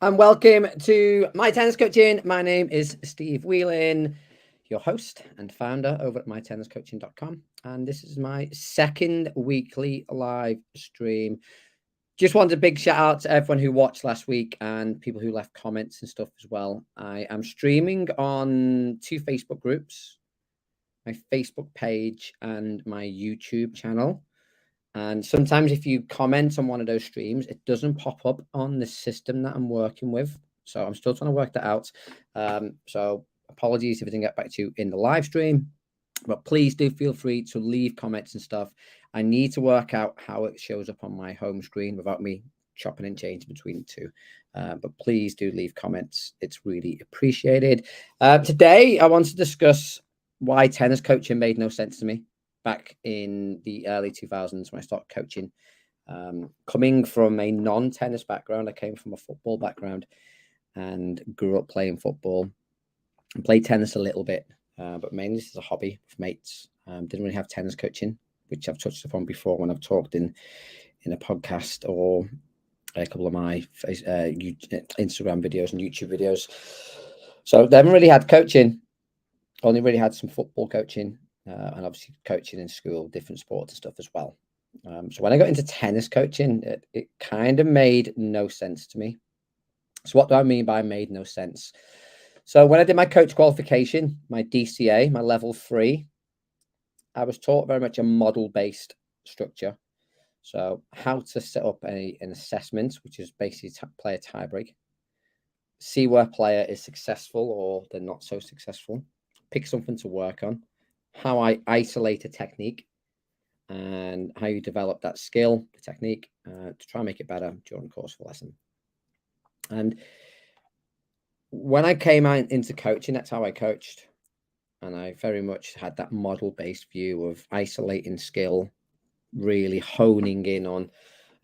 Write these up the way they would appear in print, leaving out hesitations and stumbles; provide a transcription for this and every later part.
And welcome to My Tennis Coaching. My name is Steve Whelan, your host and founder over at mytenniscoaching.com. And this is my second weekly live stream. Just wanted a big shout out to everyone who watched last week and people who left comments and stuff as well. I am streaming on two Facebook groups, my Facebook page and my YouTube channel. And sometimes if you comment on one of those streams, it doesn't pop up on the system that I'm working with. So I'm still trying to work that out. So apologies if I didn't get back to you in the live stream, but please do feel free to leave comments and stuff. I need to work out how it shows up on my home screen without me chopping and changing between the two. But please do leave comments. It's really appreciated. Today, I want to discuss why tennis coaching made no sense to me back in the early 2000s when I started coaching. Coming from a non-tennis background, I came from a football background and grew up playing football and played tennis a little bit, but mainly just as a hobby with mates. Didn't really have tennis coaching, which I've touched upon before when I've talked in a podcast or a couple of my Instagram videos and YouTube videos. So they haven't really had coaching, only really had some football coaching. And obviously coaching in school, different sports and stuff as well. So when I got into tennis coaching, it kind of made no sense to me. So what do I mean by made no sense? So when I did my coach qualification, my DCA, my level 3, I was taught very much a model-based structure. So how to set up an assessment, which is basically play a tiebreak, see where a player is successful or they're not so successful, pick something to work on, how I isolate a technique and how you develop that skill, the technique, to try and make it better during the course of a lesson. And when I came out into coaching, that's how I coached. And I very much had that model-based view of isolating skill, really honing in on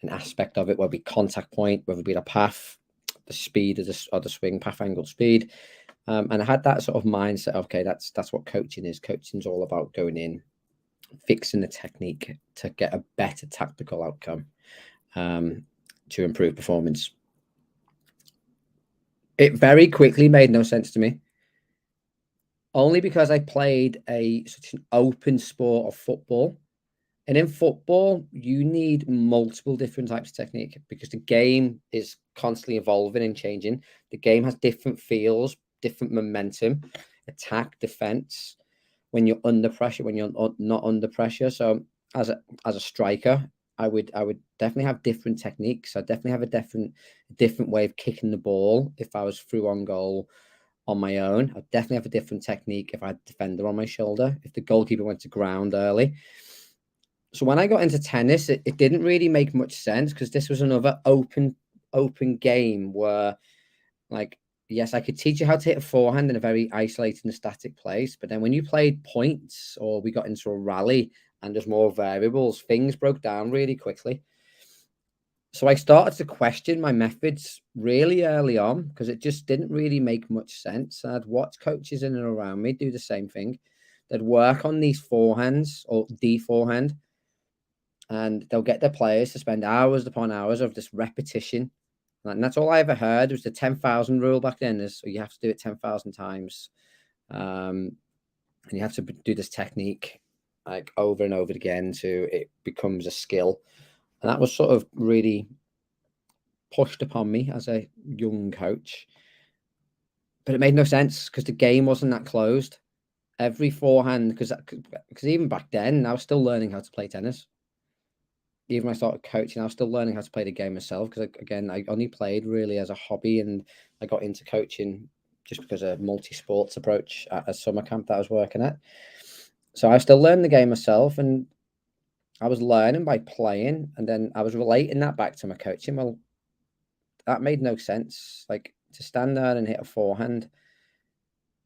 an aspect of it, whether it be contact point, whether it be the path, the speed of the swing, path angle, speed. And I had that sort of mindset. Okay, that's what coaching is. Coaching is all about going in, fixing the technique to get a better tactical outcome, to improve performance. It very quickly made no sense to me, only because I played such an open sport of football. And in football, you need multiple different types of technique because the game is constantly evolving and changing. The game has different feels, different momentum, attack, defense, when you're under pressure, when you're not under pressure. So as a striker, I would definitely have different techniques. I definitely have a different way of kicking the ball if I was through on goal on my own. I'd definitely have a different technique if I had a defender on my shoulder, if the goalkeeper went to ground early. So when I got into tennis, it didn't really make much sense because this was another open game where, like, yes, I could teach you how to hit a forehand in a very isolated and static place. But then when you played points or we got into a rally and there's more variables, things broke down really quickly. So I started to question my methods really early on because it just didn't really make much sense. I'd watch coaches in and around me do the same thing. They'd work on these forehands or the forehand, and they'll get their players to spend hours upon hours of this repetition. And that's all I ever heard was the 10,000 rule back then. So you have to do it 10,000 times. And you have to do this technique like over and over again to it becomes a skill. And that was sort of really pushed upon me as a young coach. But it made no sense because the game wasn't that closed. Every forehand, because even back then, I was still learning how to play tennis. Even when I started coaching, I was still learning how to play the game myself because, again, I only played really as a hobby, and I got into coaching just because of a multi-sports approach at a summer camp that I was working at. So I still learned the game myself, and I was learning by playing, and then I was relating that back to my coaching. Well, that made no sense. Like, to stand there and hit a forehand,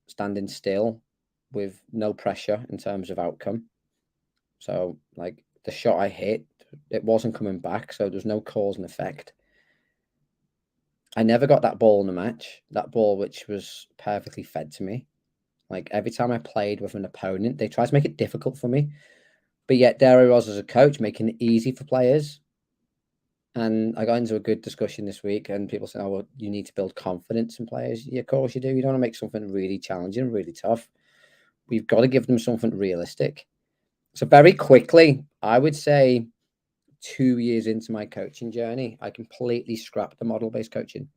standing still with no pressure in terms of outcome. So, like, the shot I hit, it wasn't coming back, so there's no cause and effect. I never got that ball in the match, that ball which was perfectly fed to me. Like, every time I played with an opponent, they tried to make it difficult for me. But yet there I was as a coach, making it easy for players. And I got into a good discussion this week, and people said, "Oh, well, you need to build confidence in players." Yeah, of course you do. You don't want to make something really challenging, really tough. We've got to give them something realistic. So very quickly, I would say 2 years into my coaching journey, I completely scrapped the model-based coaching.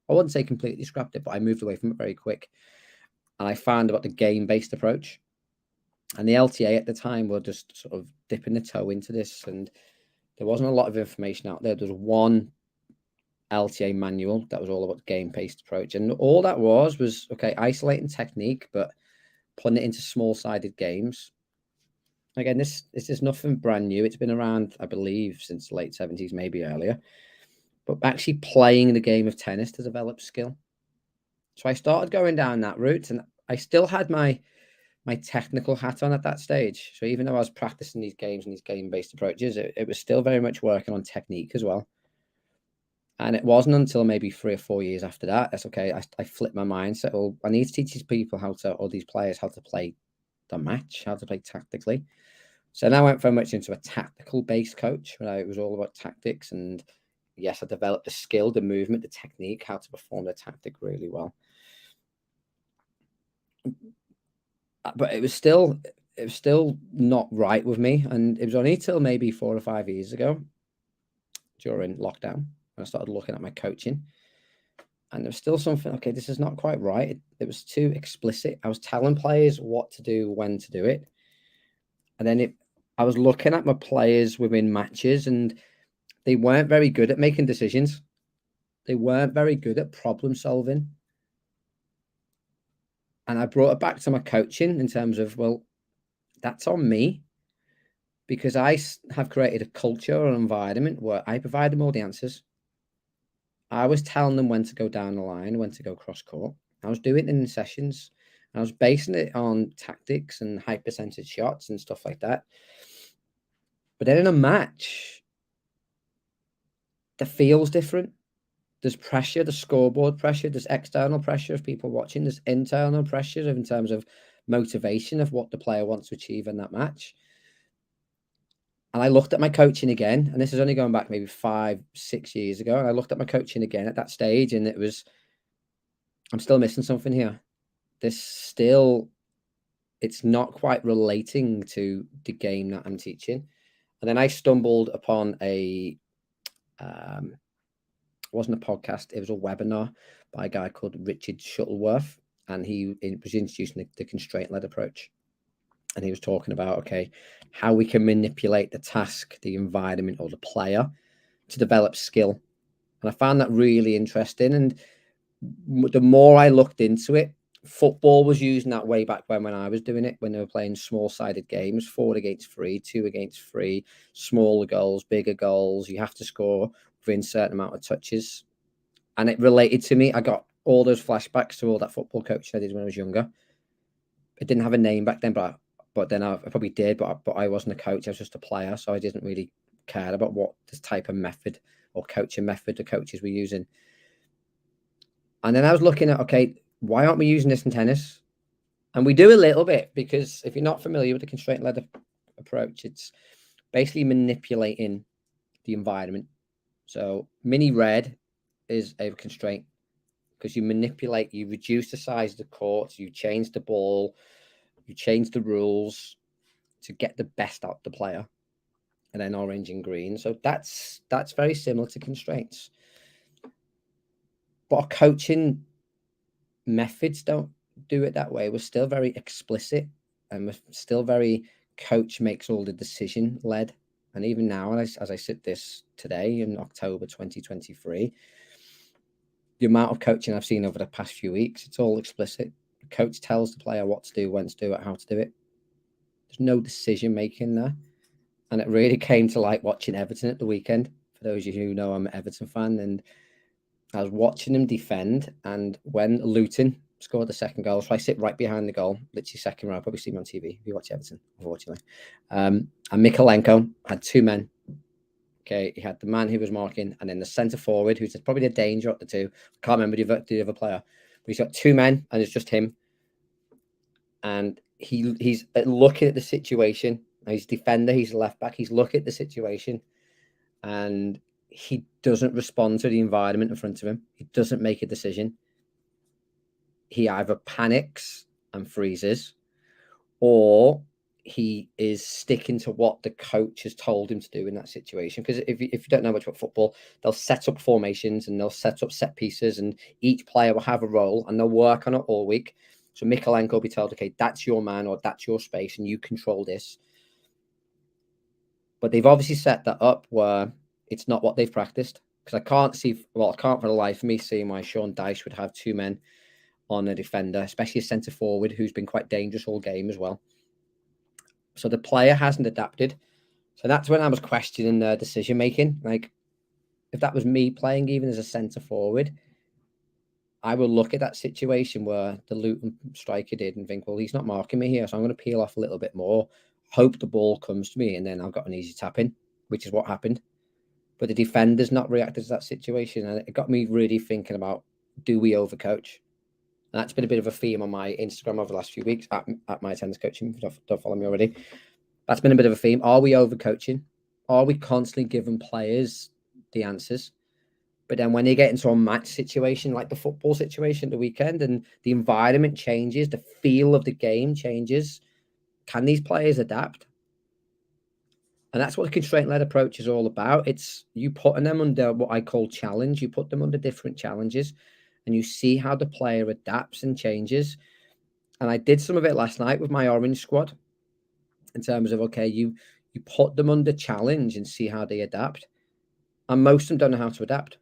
I wouldn't say completely scrapped it, but I moved away from it very quick. And I found about the game-based approach. And the LTA at the time were just sort of dipping the toe into this, and there wasn't a lot of information out there. There was one LTA manual that was all about game-based approach, and all that was okay, isolating technique, but putting it into small-sided games. Again, this is nothing brand new. It's been around, I believe, since the late 70s, maybe earlier. But actually playing the game of tennis to develop skill. So I started going down that route, and I still had my technical hat on at that stage. So even though I was practicing these games and these game-based approaches, it was still very much working on technique as well. And it wasn't until maybe 3 or 4 years after that, that's okay, I flipped my mindset. Well, I need to teach these people or these players how to play the match, how to play tactically. So then I went very much into a tactical-based coach, where it was all about tactics. And yes, I developed the skill, the movement, the technique, how to perform the tactic really well. But it was still not right with me. And it was only till maybe 4 or 5 years ago, during lockdown, when I started looking at my coaching. And there was still something, okay, this is not quite right. It was too explicit. I was telling players what to do, when to do it. And then I was looking at my players within matches, and they weren't very good at making decisions. They weren't very good at problem solving. And I brought it back to my coaching in terms of, well, that's on me, because I have created a culture or environment where I provide them all the answers. I was telling them when to go down the line, when to go cross court. I was doing it in sessions. I was basing it on tactics and high percentage shots and stuff like that. But then in a match, the feel's different. There's pressure, the scoreboard pressure, there's external pressure of people watching, there's internal pressure in terms of motivation of what the player wants to achieve in that match. And I looked at my coaching again, and this is only going back maybe 5, 6 years ago. And I looked at my coaching again at that stage, and I'm still missing something here. It's not quite relating to the game that I'm teaching. And then I stumbled upon it wasn't a podcast, it was a webinar by a guy called Richard Shuttleworth, and he was introducing the constraint-led approach. And he was talking about, okay, how we can manipulate the task, the environment, or the player to develop skill. And I found that really interesting. And the more I looked into it, football was using that way back when I was doing it, when they were playing small-sided games, 4 against 3, 2 against 3, smaller goals, bigger goals. You have to score within a certain amount of touches. And it related to me. I got all those flashbacks to all that football coaching I did when I was younger. It didn't have a name back then, but then I probably did, but I wasn't a coach. I was just a player, so I didn't really care about what this type of method or coaching method the coaches were using. And then I was looking at, okay, why aren't we using this in tennis? And we do a little bit, because if you're not familiar with the constraint-led approach, it's basically manipulating the environment. So mini red is a constraint, because you manipulate, you reduce the size of the court, you change the ball, you change the rules to get the best out of the player. And then orange and green. So that's very similar to constraints. But our coaching methods don't do it that way. We're still very explicit, and we're still very coach makes all the decision led. And even now, as I sit this today in October 2023, the amount of coaching I've seen over the past few weeks, it's all explicit. The coach tells the player what to do, when to do it, how to do it. There's no decision making there. And it really came to light watching Everton at the weekend. For those of you who know, I'm an Everton fan, and I was watching them defend. And when Luton scored the second goal, so I sit right behind the goal, literally second row. I'll probably see me on TV if you watch Everton, unfortunately. And Mikalenko had 2 men. Okay, he had the man who was marking, and then the centre forward, who's probably the danger of the two. I can't remember the other player, but he's got 2 men, and it's just him. And he's looking at the situation. He's defender, he's left back. He's looking at the situation, and he doesn't respond to the environment in front of him. He doesn't make a decision. He either panics and freezes, or he is sticking to what the coach has told him to do in that situation. Because if you don't know much about football, they'll set up formations and they'll set up set pieces, and each player will have a role and they'll work on it all week. So Mikolenko will be told, okay, that's your man or that's your space and you control this. But they've obviously set that up where it's not what they've practiced. Because I can't for the life of me see why Sean Dyche would have two men on a defender, especially a centre forward who's been quite dangerous all game as well. So the player hasn't adapted. So that's when I was questioning their decision making. Like, if that was me playing even as a centre forward, I would look at that situation where the Luton striker did and think, well, he's not marking me here, so I'm going to peel off a little bit more, hope the ball comes to me, and then I've got an easy tap in, which is what happened. But the defender's not reacted to that situation, and it got me really thinking about, do we overcoach? And that's been a bit of a theme on my Instagram over the last few weeks at my tennis coaching. If you don't follow me already, that's been a bit of a theme. Are we overcoaching? Are we constantly giving players the answers? But then when they get into a match situation, like the football situation the weekend, and the environment changes, the feel of the game changes, can these players adapt? And that's what the constraint-led approach is all about. It's you putting them under what I call challenge. You put them under different challenges and you see how the player adapts and changes. And I did some of it last night with my orange squad in terms of, okay, you put them under challenge and see how they adapt. And most of them don't know how to adapt.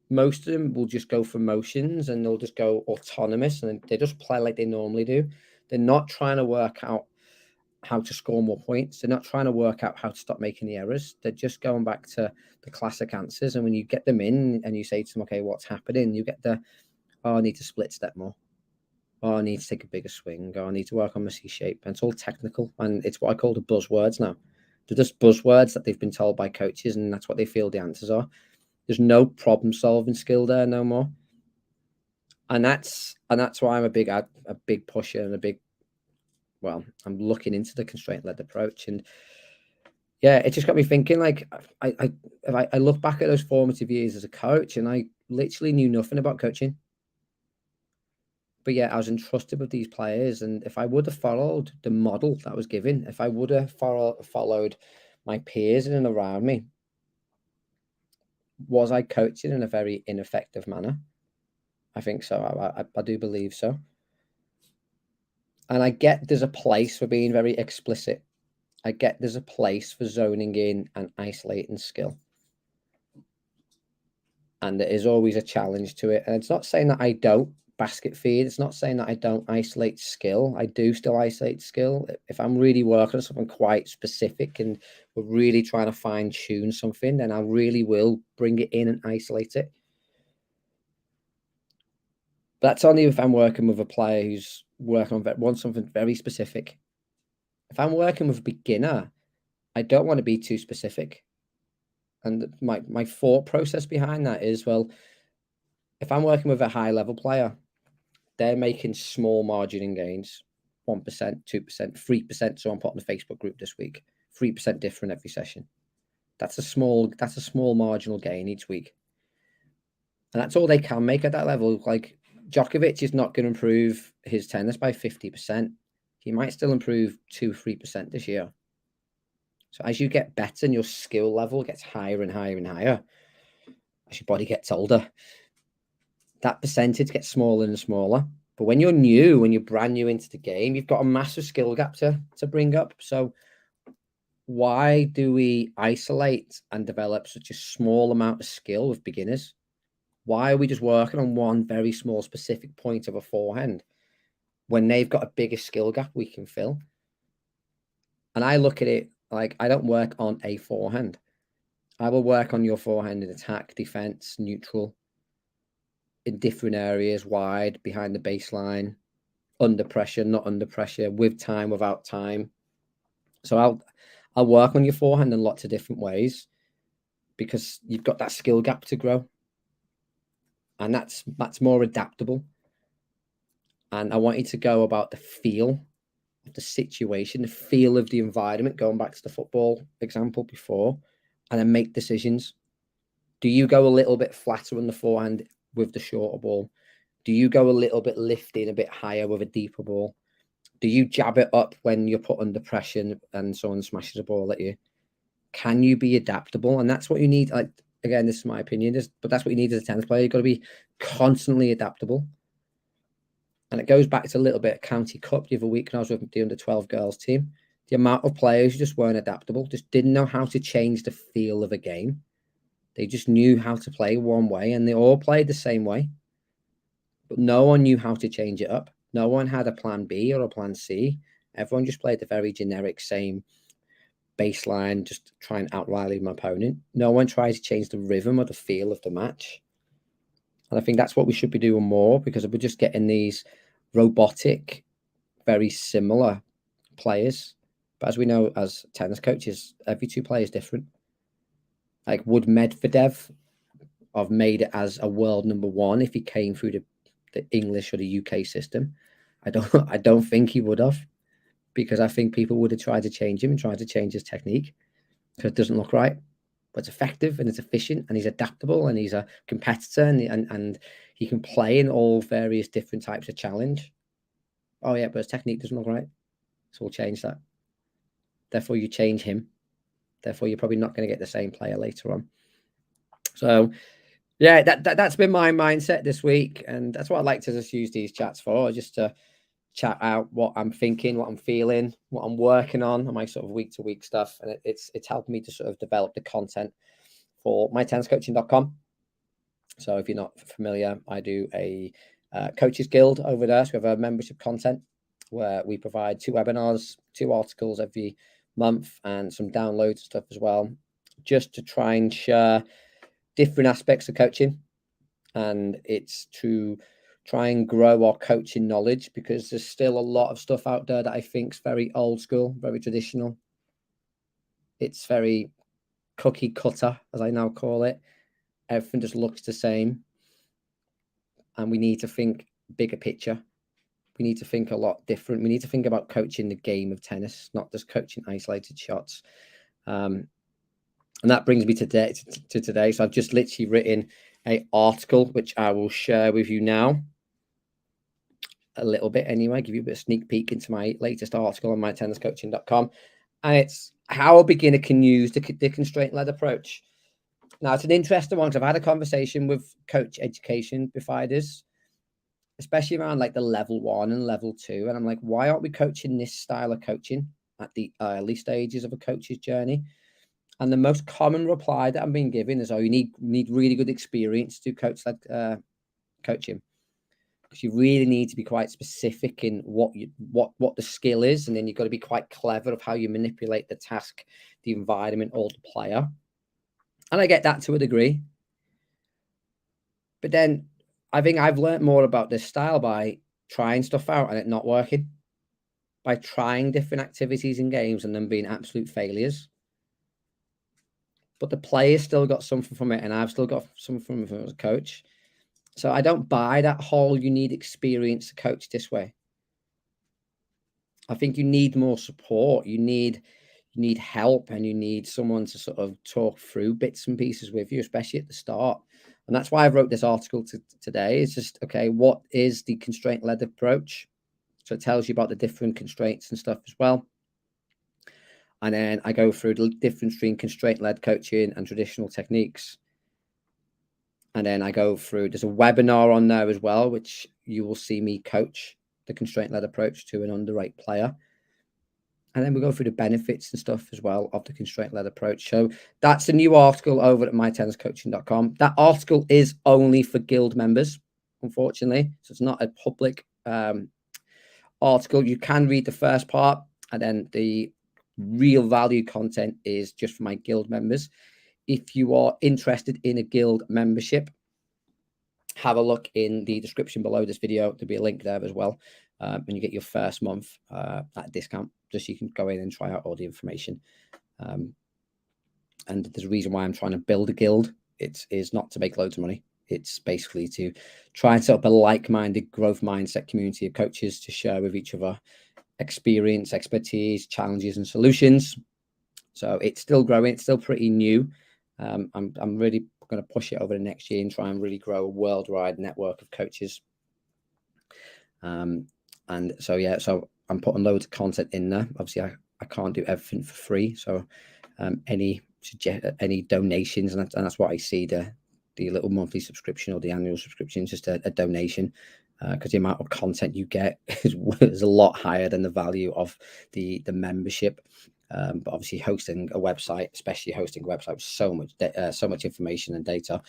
Most of them will just go for motions and they'll just go autonomous and they just play like they normally do. They're not trying to work out how to score more points. They're not trying to work out how to stop making the errors. They're just going back to the classic answers. And when you get them in and you say to them, okay, what's happening? You get the, oh, I need to split step more. Oh, I need to take a bigger swing. Oh, I need to work on my reshape. And it's all technical. And it's what I call the buzzwords now. They're just buzzwords that they've been told by coaches, and that's what they feel the answers are. There's no problem solving skill there no more. And that's why I'm a big pusher and I'm looking into the constraint-led approach. And yeah, it just got me thinking, like, I look back at those formative years as a coach and I literally knew nothing about coaching. But yeah, I was entrusted with these players. And if I would have followed the model that was given, if I would have followed my peers in and around me, was I coaching in a very ineffective manner? I think so. I do believe so. And I get there's a place for being very explicit. I get there's a place for zoning in and isolating skill. And there is always a challenge to it. And it's not saying that I don't basket feed. It's not saying that I don't isolate skill. I do still isolate skill. If I'm really working on something quite specific and we're really trying to fine tune something, then I really will bring it in and isolate it. But that's only if I'm working with a player who's working on wants something very specific. If I'm working with a beginner, I don't want to be too specific. And my thought process behind that is, well, if I'm working with a high level player, they're making small margining gains, 1%, 2%, 3%. So I'm putting the Facebook group this week, 3% different every session. That's a small marginal gain each week. And that's all they can make at that level. Like, Djokovic is not going to improve his tennis by 50%. He might still improve 2-3% this year. So as you get better and your skill level gets higher and higher and higher, as your body gets older, that percentage gets smaller and smaller. But when you're new, when you're brand new into the game, you've got a massive skill gap to bring up. So why do we isolate and develop such a small amount of skill with beginners? Why are we just working on one very small specific point of a forehand when they've got a bigger skill gap we can fill? And I look at it like, I don't work on a forehand. I will work on your forehand in attack, defense, neutral, in different areas, wide, behind the baseline, under pressure, not under pressure, with time, without time. So I'll work on your forehand in lots of different ways because you've got that skill gap to grow. And that's more adaptable. And I want you to go about the feel of the situation, the feel of the environment, going back to the football example before, and then make decisions. Do you go a little bit flatter on the forehand with the shorter ball? Do you go a little bit lifting a bit higher with a deeper ball? Do you jab it up when you're put under pressure and someone smashes a ball at you? Can you be adaptable? And that's what you need. Like, again, this is my opinion, but that's what you need as a tennis player. You've got to be constantly adaptable. And it goes back to a little bit of County Cup the other week when I was with the under-12 girls team. The amount of players who just weren't adaptable, just didn't know how to change the feel of a game. They just knew how to play one way, and they all played the same way. But no one knew how to change it up. No one had a plan B or a plan C. Everyone just played the very generic same baseline, just try and out-rally my opponent. No one tried to change the rhythm or the feel of the match. And I think that's what we should be doing more, because we're just getting these robotic, very similar players. But as we know, as tennis coaches, every two players different. Like, would Medvedev have made it as a world number one if he came through the English or the UK system? I don't think he would have, because I think people would have tried to change him and tried to change his technique, because it doesn't look right. But it's effective and it's efficient and he's adaptable and he's a competitor and he can play in all various different types of challenge. Oh yeah, but his technique doesn't look right. So we'll change that. Therefore, you change him. Therefore, you're probably not going to get the same player later on. So yeah, that's been my mindset this week. And that's what I'd like to just use these chats for, just to chat out what I'm thinking, what I'm feeling, what I'm working on my sort of week-to-week stuff. And it's helped me to sort of develop the content for mytenniscoaching.com. So if you're not familiar, I do a coaches guild over there. So we have a membership content where we provide 2 webinars, 2 articles every month, and some downloads stuff as well, just to try and share different aspects of coaching. And it's to try and grow our coaching knowledge, because there's still a lot of stuff out there that I think is very old school, very traditional. It's very cookie cutter, as I now call it. Everything just looks the same. And we need to think bigger picture. We need to think a lot different. We need to think about coaching the game of tennis, not just coaching isolated shots. And that brings me to today. So I've just literally written an article, which I will share with you now. A little bit anyway, give you a bit of sneak peek into my latest article on mytenniscoaching.com. And it's how a beginner can use the constraint-led approach. Now, it's an interesting one, because I've had a conversation with coach education providers, especially around like the level 1 and level 2. And I'm like, why aren't we coaching this style of coaching at the early stages of a coach's journey? And the most common reply that I'm being given is, oh, you need really good experience to coach-led coaching. Because you really need to be quite specific in what the skill is, and then you've got to be quite clever of how you manipulate the task, the environment, or the player. And I get that to a degree. But then I think I've learned more about this style by trying stuff out and it not working, by trying different activities and games and them being absolute failures. But the player's still got something from it, and I've still got something from it as a coach. So I don't buy that whole you need experience to coach this way. I think you need more support. You need help, and you need someone to sort of talk through bits and pieces with you, especially at the start. And that's why I wrote this article today. It's just, okay, what is the constraint-led approach? So it tells you about the different constraints and stuff as well. And then I go through the difference between constraint-led coaching and traditional techniques. And then I go through, there's a webinar on there as well, which you will see me coach the constraint-led approach to an underweight player. And then we go through the benefits and stuff as well of the constraint-led approach. So that's a new article over at mytenniscoaching.com. That article is only for guild members, unfortunately. So it's not a public article. You can read the first part, and then the real value content is just for my guild members. If you are interested in a guild membership, have a look in the description below this video. There'll be a link there as well. And you get your first month at a discount, just so you can go in and try out all the information. And there's a reason why I'm trying to build a guild. It is not to make loads of money. It's basically to try and set up a like-minded growth mindset community of coaches to share with each other experience, expertise, challenges, and solutions. So it's still growing. It's still pretty new. I'm really going going to push it over the next year and try and really grow a worldwide network of coaches. And so, yeah, so I'm putting loads of content in there. Obviously, I can't do everything for free. So any donations, and that's what I see, the little monthly subscription or the annual subscription is just a donation, because the amount of content you get is a lot higher than the value of the membership. But obviously hosting a website, especially hosting a website with so much information and data,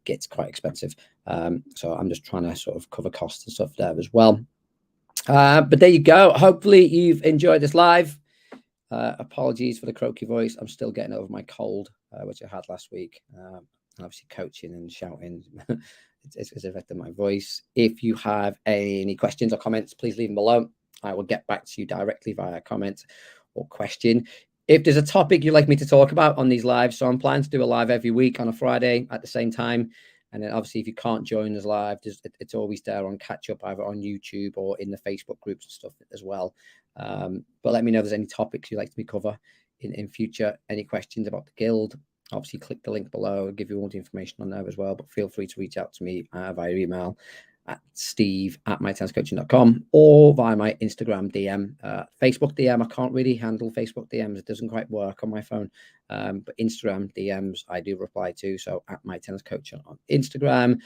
gets quite expensive. So I'm just trying to sort of cover costs and stuff there as well. But there you go. Hopefully you've enjoyed this live. Apologies for the croaky voice. I'm still getting over my cold, which I had last week. Obviously coaching and shouting it's affected my voice. If you have any questions or comments, please leave them below. I will get back to you directly via comment or question. If there's a topic you'd like me to talk about on these lives, so I'm planning to do a live every week on a Friday at the same time. And then obviously, if you can't join us live, it's always there on catch up, either on YouTube or in the Facebook groups and stuff as well. But let me know if there's any topics you'd like me to cover in future. Any questions about the guild, obviously click the link below. I'll give you all the information on there as well. But feel free to reach out to me via email at steve@mytenniscoaching.com or via my Instagram DM. Facebook DM, I can't really handle Facebook DMs. It doesn't quite work on my phone. But Instagram DMs, I do reply to. So @mytenniscoaching on Instagram.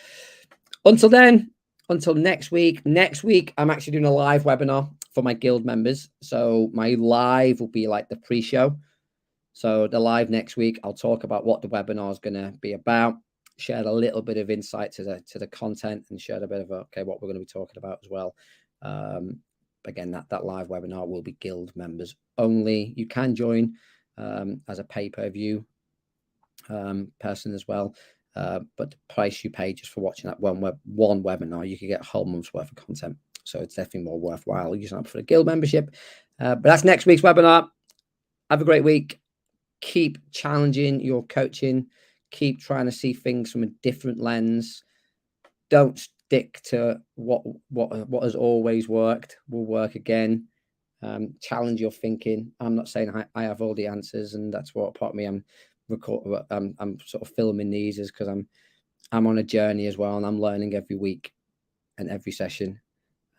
Until then, until next week. Next week, I'm actually doing a live webinar for my guild members. So my live will be like the pre-show. So the live next week, I'll talk about what the webinar is going to be about, share a little bit of insight to the content, and share a bit of what we're going to be talking about as well. Again, that live webinar will be guild members only. You can join as a pay-per-view person as well, but the price you pay just for watching that one webinar, you can get a whole month's worth of content. So it's definitely more worthwhile using up for the guild membership. But that's next week's webinar. Have a great week. Keep challenging your coaching. Keep trying to see things from a different lens. Don't stick to what has always worked will work again. Challenge your thinking. I'm not saying I have all the answers, and that's what part of me I'm sort of filming these is because I'm on a journey as well, and I'm learning every week and every session.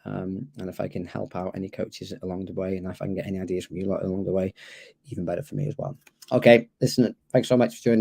And if I can help out any coaches along the way, and if I can get any ideas from you along the way, even better for me as well. Okay, listen, thanks so much for joining.